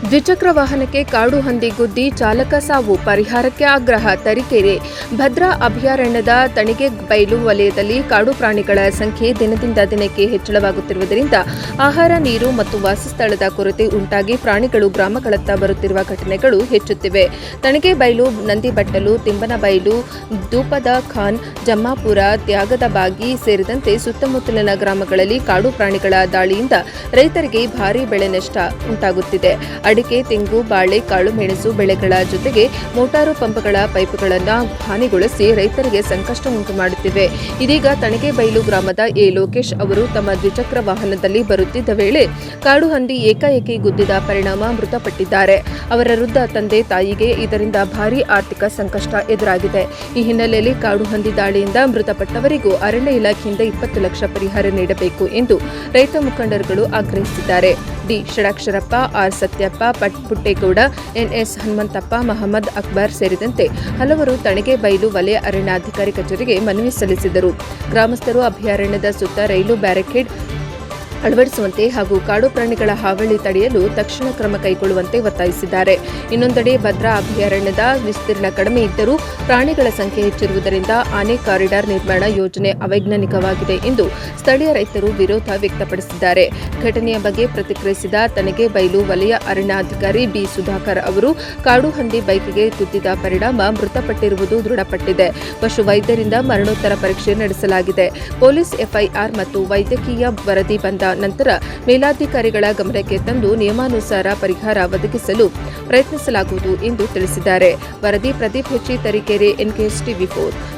ದ್ವಿಚಕ್ರ ವಾಹನಕ್ಕೆ ಕಾಡು ಹಂದಿ ಗುದ್ದಿ ಚಾಲಕ ಸಾವು, ಪರಿಹಾರಕ್ಕೆ ಆಗ್ರಹ. ತರೀಕೆರೆ ಭದ್ರಾ ಅಭಯಾರಣ್ಯದ ತಣಿಗೆಬೈಲು ವಲಯದಲ್ಲಿ ಕಾಡು ಪ್ರಾಣಿಗಳ ಸಂಖ್ಯೆ ದಿನದಿಂದ ದಿನಕ್ಕೆ ಹೆಚ್ಚಳವಾಗುತ್ತಿರುವುದರಿಂದ ಆಹಾರ, ನೀರು ಮತ್ತು ವಾಸಸ್ಥಳದ ಕೊರತೆ ಉಂಟಾಗಿ ಪ್ರಾಣಿಗಳು ಗ್ರಾಮಗಳತ್ತ ಬರುತ್ತಿರುವ ಘಟನೆಗಳು ಹೆಚ್ಚುತ್ತಿವೆ. ತಣಿಗೆಬೈಲು, ನಂದಿಬಟ್ಟಲು, ತಿಮ್ಮನಬೈಲು, ದೂಪದ ಖಾನ್, ಜಮ್ಮಾಪುರ, ತ್ಯಾಗದ ಬಾಗಿ ಸೇರಿದಂತೆ ಸುತ್ತಮುತ್ತಲಿನ ಗ್ರಾಮಗಳಲ್ಲಿ ಕಾಡು ಪ್ರಾಣಿಗಳ ದಾಳಿಯಿಂದ ರೈತರಿಗೆ ಭಾರೀ ಬೆಳೆ ನಷ್ಟ ಉಂಟಾಗುತ್ತಿದೆ. ಅಡಿಕೆ, ತೆಂಗು, ಬಾಳೆ, ಕಾಳುಮೆಣಸು ಬೆಳೆಗಳ ಜೊತೆಗೆ ಮೋಟಾರು ಪಂಪ್ಗಳ ಪೈಪ್ಗಳನ್ನು ಹಾನಿಗೊಳಿಸಿ ರೈತರಿಗೆ ಸಂಕಷ್ಟ ಉಂಟು ಮಾಡುತ್ತಿವೆ. ಇದೀಗ ತಣಿಗೆಬೈಲು ಗ್ರಾಮದ ಎ. ಲೋಕೇಶ್ ಅವರು ತಮ್ಮ ದ್ವಿಚಕ್ರ ವಾಹನದಲ್ಲಿ ಬರುತ್ತಿದ್ದ ವೇಳೆ ಕಾಡು ಹಂದಿ ಏಕಾಏಕಿ ಗುದ್ದಿದ ಪರಿಣಾಮ ಮೃತಪಟ್ಟಿದ್ದಾರೆ. ಅವರ ವೃದ್ಧ ತಂದೆ ತಾಯಿಗೆ ಇದರಿಂದ ಭಾರೀ ಆರ್ಥಿಕ ಸಂಕಷ್ಟ ಎದುರಾಗಿದೆ. ಈ ಹಿನ್ನೆಲೆಯಲ್ಲಿ ಕಾಡು ಹಂದಿ ದಾಳಿಯಿಂದ ಮೃತಪಟ್ಟವರಿಗೂ ಅರಣ್ಯ ಇಲಾಖೆಯಿಂದ 20 ಲಕ್ಷ ಪರಿಹಾರ ನೀಡಬೇಕು ಎಂದು ರೈತ ಮುಖಂಡರುಗಳು ಆಗ್ರಹಿಸಿದ್ದಾರೆ. D. Shadaksharappa, R. Satyappa, Puttegowda, NS Hanumanthappa, Mohammed Akbar ಸೇರಿದಂತೆ ಹಲವರು ತಣಿಗೆಬೈಲು ವಲಯ ಅರಣ್ಯಾಧಿಕಾರಿ ಕಚೇರಿಗೆ ಮನವಿ ಸಲ್ಲಿಸಿದರು. ಗ್ರಾಮಸ್ಥರು ಅಭಯಾರಣ್ಯದ ಸುತ್ತ ರೈಲು ಬ್ಯಾರಿಕೇಡ್ ಅಳವಡಿಸುವಂತೆ ಹಾಗೂ ಕಾಡು ಪ್ರಾಣಿಗಳ ಹಾವಳಿ ತಡೆಯಲು ತಕ್ಷಣ ಕ್ರಮ ಕೈಗೊಳ್ಳುವಂತೆ ಒತ್ತಾಯಿಸಿದ್ದಾರೆ. ಇನ್ನೊಂದೆಡೆ ಭದ್ರಾ ಅಭಯಾರಣ್ಯದ ವಿಸ್ತೀರ್ಣ ಕಡಿಮೆ ಇದ್ದರೂ ಪ್ರಾಣಿಗಳ ಸಂಖ್ಯೆ ಹೆಚ್ಚಿರುವುದರಿಂದ ಆನೆ ಕಾರಿಡಾರ್ ನಿರ್ಮಾಣ ಯೋಜನೆ ಅವೈಜ್ಞಾನಿಕವಾಗಿದೆ ಎಂದು ಸ್ಥಳೀಯ ರೈತರು ವಿರೋಧ ವ್ಯಕ್ತಪಡಿಸಿದ್ದಾರೆ. ಘಟನೆಯ ಬಗ್ಗೆ ಪ್ರತಿಕ್ರಿಯಿಸಿದ ತಣಿಗೆಬೈಲು ವಲಯ ಅರಣ್ಯಾಧಿಕಾರಿ ಬಿ. ಸುಧಾಕರ್ ಅವರು ಕಾಡು ಹಂದಿ ಬೈಕ್ಗೆ ಗುದ್ದಿದ ಪರಿಣಾಮ ಮೃತಪಟ್ಟಿರುವುದು ದೃಢಪಟ್ಟಿದೆ. ಪಶು ವೈದ್ಯರಿಂದ ಮರಣೋತ್ತರ ಪರೀಕ್ಷೆ ನಡೆಸಲಾಗಿದೆ. ಪೊಲೀಸ್ ಎಫ್ಐಆರ್ ಮತ್ತು ವೈದ್ಯಕೀಯ ವರದಿ ಬಂದ ನಂತರ ಮೇಲಾಧಿಕಾರಿಗಳ ಗಮನಕ್ಕೆ ತಂದು ನಿಯಮಾನುಸಾರ ಪರಿಹಾರ ಒದಗಿಸಲು ಪ್ರಯತ್ನಿಸಲಾಗುವುದು ಎಂದು ತಿಳಿಸಿದ್ದಾರೆ. ವರದಿ ಪ್ರದೀಪ್ ಹೆಚ್ಚಿ, ತರೀಕೆರೆ, NKS TV4.